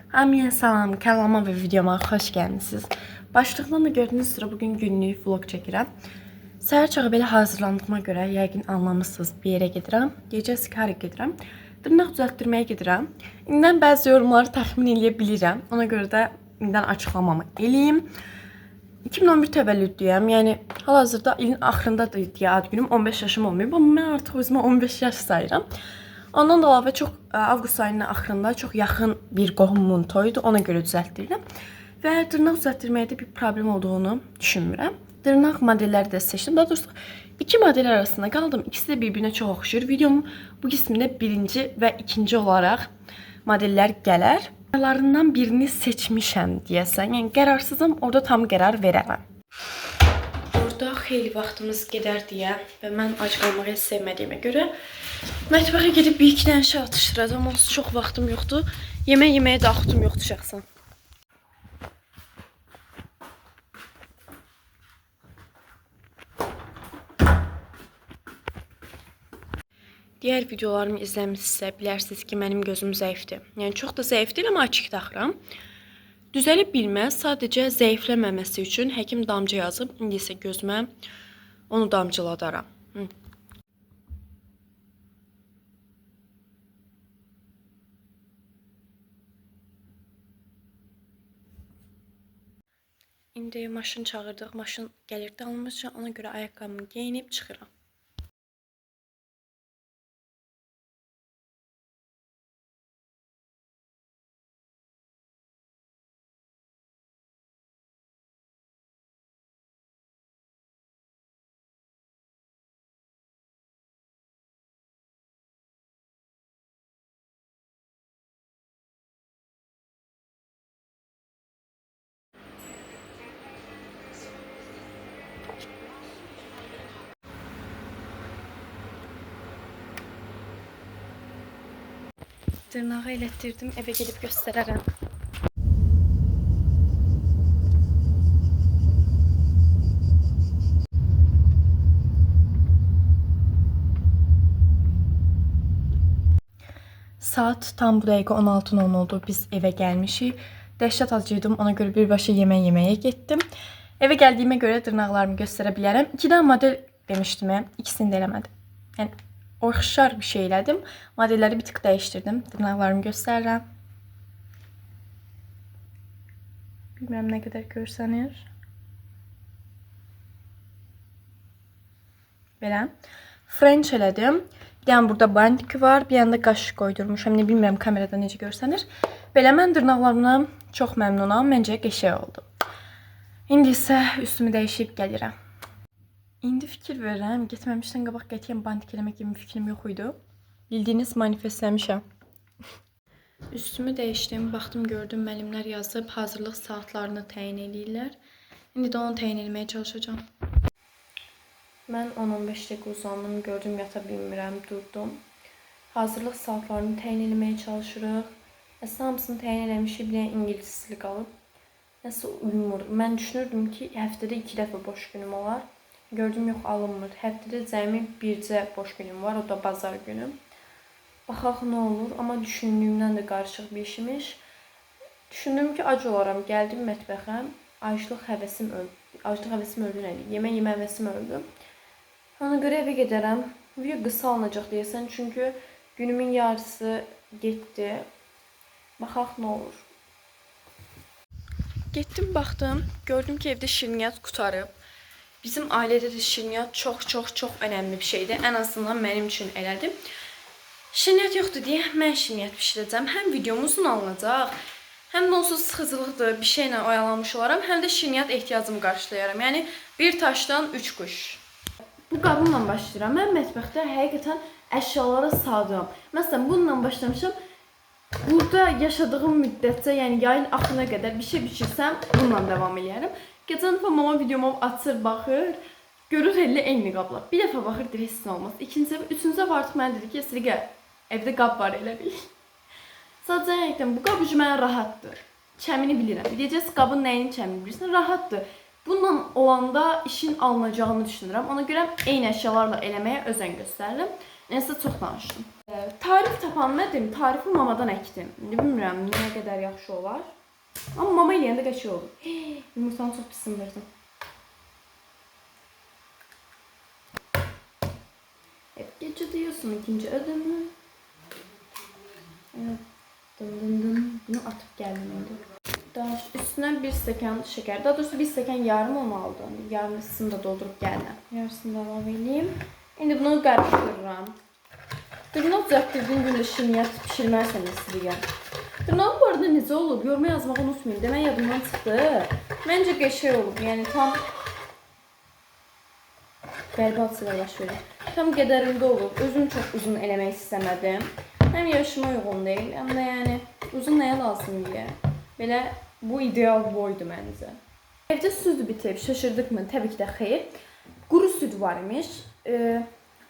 Hamıya salam, kanalıma və videoma xoş gəlmisiniz. Başlıqdan da gördüyünüz üzrə bugün günlük vlog çəkirəm. Səhər çağı belə hazırlandığıma görə yəqin anlamışsınız, bir yerə gedirəm. Gecə sikara gedirəm. Dırnaq düzəltdirməyə gedirəm. İndən bəzi yorumları təxmin edə bilirəm. Ona görə də indən açıqlamamı eləyim. 2011 təvəllüdlüyəm. Yəni hal-hazırda ilin axırındadır deyə ad günüm. 15 yaşım olmayıb, amma mən artıq özümə 15 yaş sayıram. Ondan da əlavə çox avqust ayının axırında çox yaxın bir qohumumun toyudur. Ona görə düzəltdirdim. Və dırnaq düzəltdirməkdə bir problem olduğunu düşünmürəm. Dırnaq modelləri də seçdim. Daha doğrusu iki model arasında qaldım. İkisi də bir-birinə çox oxşuyur. Videomun bu qismində birinci və ikinci olaraq modellər gələr. Aralarından birini seçmişəm deyəsən. Yəni qərarsızım, orada tam qərar verərəm. Burada xeyli vaxtımız gedər deyə və mən ac qalmağı heç sevmədiyimə görə mətbəxə gedib bir iki dənə şey atışdıracağam. Onsuz çox vaxtım yoxdur. Yeməyə də vaxtım yoxdur şəxsən. Diğer videolarımı izləmişsinizsə bilərsiniz ki, mənim gözüm zəifdir. Yəni çox da zəif deyil, amma açıq taxıram. Düzələ bilməz, sadəcə zəifləməməsi üçün həkim damcı yazıb, indi isə gözümə onu damcıladaram. İndi maşın çağırdıq, maşın gəlir dalmışca, ona görə ayaqqabımı geyinib çıxıram. Dırnağı elətdirdim, evə gedib göstərərəm. Saat tam bu dəqiqə 16:10 oldu. Biz evə gəlmişik. Dəhşət acıydım, ona görə birbaşa yeməyə getdim. Evə gəldiyimə görə dırnaqlarımı göstərə bilərəm. 2 dənə model demişdim, ikisini də eləmədim. Yəni oxşar bir şey elədim. Modelləri bir tık dəyişdirdim. Dırnaqlarımı göstərirəm. Bilmirəm nə qədər görsənir. Belə. French elədim. Bir dənə burada bantiki var. Bir dənə də qaş qoydurmuşam. Ne bilmirəm kamerada necə görsənir. Belə mən dırnaqlarımdan çox məmnunam. Məncə qəşəng oldu. İndi isə üstümü dəyişib gəlirəm. İndi fikir verirəm. Getməmişdən qabaq qətiyyən bantik eləmək kimi fikrim yox idi. Bildiyiniz manifestləmişəm. Üstümü dəyişdim. Baxdım, gördüm müəllimlər yazıb hazırlıq saatlarını təyin edirlər. İndi də onu təyin etməyə çalışacağam. Mən 10-15 dəqiqə uzandım. Gördüm yata bilmirəm. Durdum. Hazırlıq saatlarını təyin etməyə çalışırıq. Əslində hamısını təyin eləmişik. Bir dənə ingiliscə qalıb. Nəsə uyumur. Mən düşünürdüm ki, həftədə 2 dəfə boş günüm olar. Gördüm yox, alınmır. Həftədə cəmi bircə boş günüm var. O da bazar günü. Baxaq nə olur. Amma düşündüyümdən də qarışıq bir işmiş. Düşündüm ki, ac olaram. Gəldim mətbəxə. Aclıq həvəsim öldü. Aclıq həvəsim öldü nədir? Yemək həvəsim öldü. Ona görə evə gedərəm. Video qısa alınacaq deyəsən. Çünki günümün yarısı getdi. Baxaq nə olur. Getdim, baxdım. Gördüm ki, evdə şirniyyat qutarıb. Bizim ailədə də şirniyyat çox önəmli bir şeydir. Ən azından mənim üçün elədir. Şirniyyat yoxdur deyə mən şirniyyat bişirəcəm. Həm videom uzun alınacaq, həm də onsuz sıxıcılıqdır, bir şeylə oyalanmış olaram, həm də şirniyyat ehtiyacımı qarşılayaram. Yəni bir taşdan 3 quş. Bu qabımla başlayıram. Mən mətbəxdə həqiqətən əşyaları sadıram. Məsələn, bununla başlamışam. Burada yaşadığım müddətcə, yəni yayın axırına qədər bir şey bişirsəm, bununla davam edərəm. Geçen defa mama videomu açır, baxır, görür elə eyni qablar. Bir dəfə baxır, deyir, heç nə olmaz. Üçüncü dəfə artıq mənə dedi ki, Sirqə, evdə qab var elə bil. Sadəcə həqiqətən bu qab mənə rahatdır. Çəmini bilirəm. Deyəcəksiniz, qabın nəyini çəmini bilirsən? Rahatdır. Bununla olanda işin alınacağını düşünürəm. Ona görə eyni əşyalarla eləməyə özən göstərirəm. Nəysə çox danışdım. tarif tapanmadım. Tarifi mamadan əkdim. Bilmirəm nə qədər yaxşı olar. Amma mama yeyəndə qəşəng olur. Yumurtanı çox pis sındırdım. Hep gece diyorsun ikinci adımı. Evet. Bunu atıp geldim öyle. Daha üstüne bir stəkan şeker. Daha doğrusu bir stəkan yarım olmalıdı. Yarısını da doldurup geldim. Yarısını da alabileyim. Şimdi bunu karıştırıram. Dırnağı düzəltdirdiyim gündə şirniyyat pişirmərsən istəyirəm. Dırnağım bu arada necə olub? Yoruma yazmağı unutmayın. Demək yadımdan çıxdı. Məncə qəşəng olub. Yəni tam qəlbə hadisələr baş verir. Tam qədərində olub. Özüm çox uzun eləmək istəmədim. Həm yaşıma uyğun deyil, həm də yəni uzun nəyə lazım deyə. Belə bu ideal boydu məncə. Evdə süd bitib, şaşırdıq mı? Təbii ki də xeyr. Quru süd var imiş.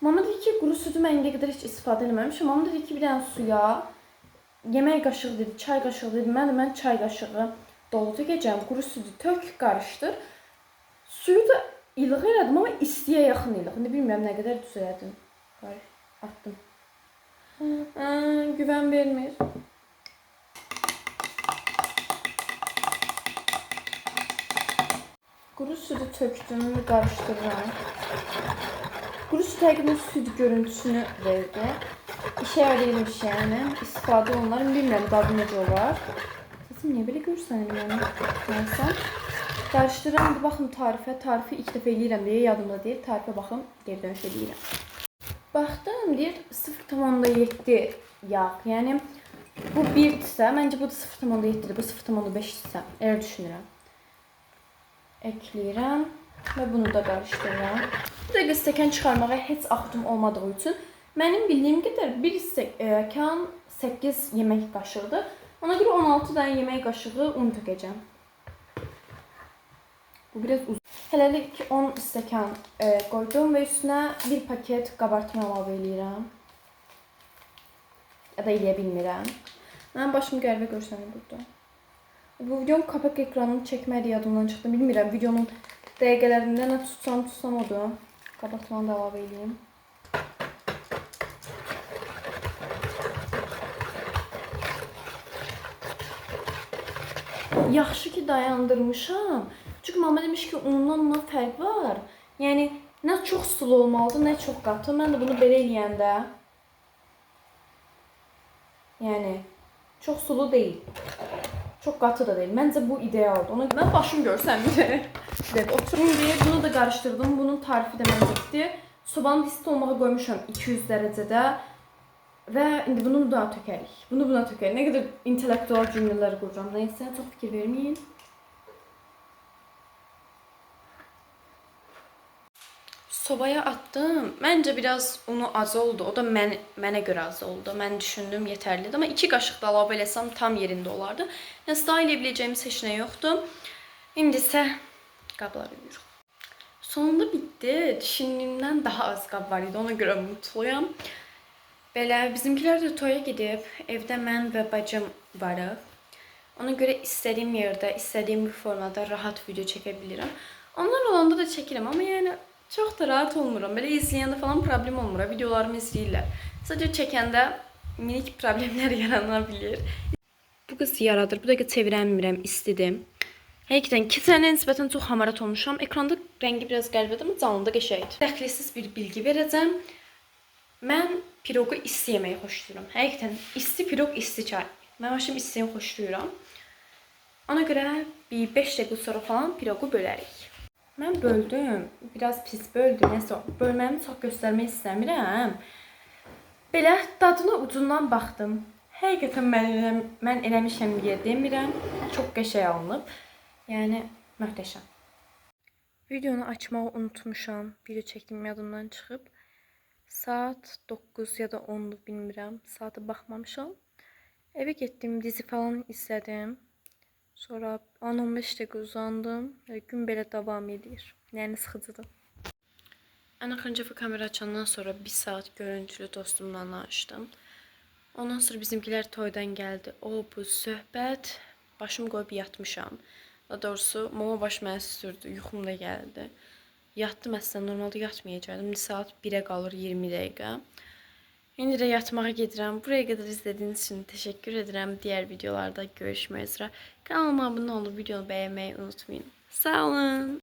Mama dedi ki, quru südü mən indiyə qədər heç istifadə eləməmişəm. Mama dedi ki, bir dənə suya yemək qaşığı dedi, çay qaşığı dedi. Mən çay qaşığı dolu tökəcəm. Quru südü tök, qarışdır. Suyu da ilıq elədim, amma istiyə yaxın ilıq. İndi bilmirəm nə qədər düz elədim. Atdım. Güvən vermir. Quru südü tökdüm və qarışdırıram. Quru süd həqiqətən süd görüntüsünü verdi. İşə yarayırmış yəni. İstifadə olunlar. Bilmirəm dadı necə olar. Səsim niyə belə görsənir yəni? Nəysə. Qarışdırıram. Baxın tarifə. Tarifi ilk dəfə eləyirəm deyə yadımda deyil. Tarifə baxın. Geri dönüş eləyirəm. Baxdım deyir 0,7 yağ. Yəni bu 1-dirsə, məncə bu da 0,7-dir. Bu 0,5-dirsə. Elə düşünürəm. Ekləyirəm və bunu da qarışdırıram. Bu dəqiqə stəkan çıxarmağa heç axtım olmadığı üçün mənim bildiyim qədər 1 stəkan 8 yemək qaşığıdır. Ona görə 16 dənə yemək qaşığı un tökəcəm. Bu biraz uzun. Hələlik 10 stəkan qoydum və üstünə bir paket qabartma əlavə eləyirəm. Ya da eləyə bilmirəm. Mənim başım qəribə görsənir burada. Bu videonun kapak ekranını çəkməyi yadımdan çıxdı. Bilmirəm videonun dəqiqələrində nə tutsam odur. Qabartmanı da əlavə edeyim. Yaxşı ki dayandırmışam. Çünki mama demiş ki ondan fərq var. Yəni nə çox sulu olmalıdır, nə çox qatı. Mən də bunu belə eləyəndə yəni çox sulu deyil. Çok katı da değil. Bence bu idealdir. Ona ben başım görsənmir. Evet, oturum diye bunu da karıştırdım. Bunun tarifi de mən bitdi. Sobanın isti olmağa qoymuşam 200 dərəcədə. Və indi bunu da tökərik. Bunu buna tökərik. Nə qədər intellektual cümlələr quracağam. Nəysə, çox fikir verməyin. Sobaya attım. Məncə biraz unu az oldu. O da mənə görə az oldu. Mən düşündüm yetərlidir. Amma 2 qaşıq da əlavə eləsəm tam yerində olardı. Yəni daha elə biləcəyimiz heç nə yoxdur. İndi isə qabları yuyuruq. Sonunda bitdi. Düşündüyümdən daha az qab var idi. Ona görə mutluyam. Belə bizimkilər də toya gedib. Evdə mən və bacım varıq. Ona görə istədiyim yerdə, istədiyim bir formada rahat video çəkə bilirəm. Onlar olanda da çəkirəm. Amma yəni çox da rahat olmuram. Belə izləyəndə falan problem olmur. Videolarımı izləyirlər. Sadəcə çəkəndə minik problemlər yarana bilir. Bu qız yaradır. Bu dəqiqə çevirəmirəm, istidir. Həqiqətən keçənə nisbətən çox hamarat olmuşam. Ekranda rəngi biraz qəribədir, amma canlıda qəşəngdir. Dəxilsiz bir bilgi verəcəm. Mən piroqu isti yeməyi xoşlayıram. Həqiqətən isti piroq, isti çay. Mən başım istiyini xoşlayıram. Ona görə bir 5 dəqiqə sonra falan piroqu bölərik. Mən böldüm. Biraz pis böldüm. Nəsə, bölməyimi çox göstərmək istəmirəm. Belə dadına ucundan baxdım. Həqiqətən mən eləmişəm deyə demirəm. Çox qəşəng alınıb. Yəni, möhtəşəm. Videonu açmağı unutmuşam. Video çəkdim yadımdan çıxıb. Saat 9 ya da 10'du bilmirəm. Saata baxmamışam. Evə getdim, dizi falan izlədim. Sonra 10-15 dəqiqə uzandım. Gün belə davam edir. Yəni sıxıcıdır. Ən axırıncı kamera açandan sonra 1 saat görüntülü dostumla danışdım. Ondan sonra bizimkilər toydan gəldi. O, bu söhbət. Başım qoyub yatmışam. Daha doğrusu mama baş mənə sürdü. Yuxum da gəldi. Yatdım əslində. Normalde yatmayacaqdım. İndi saat 1'ə qalır 20 dəqiqə. İndi də yatmağa gedirəm. Buraya qədər izlədiyiniz üçün təşəkkür edirəm. Diğer videolarda görüşmək üzrə. Kanalıma abunə olub videonu bəyənməyi unutmayın. Sağ olun.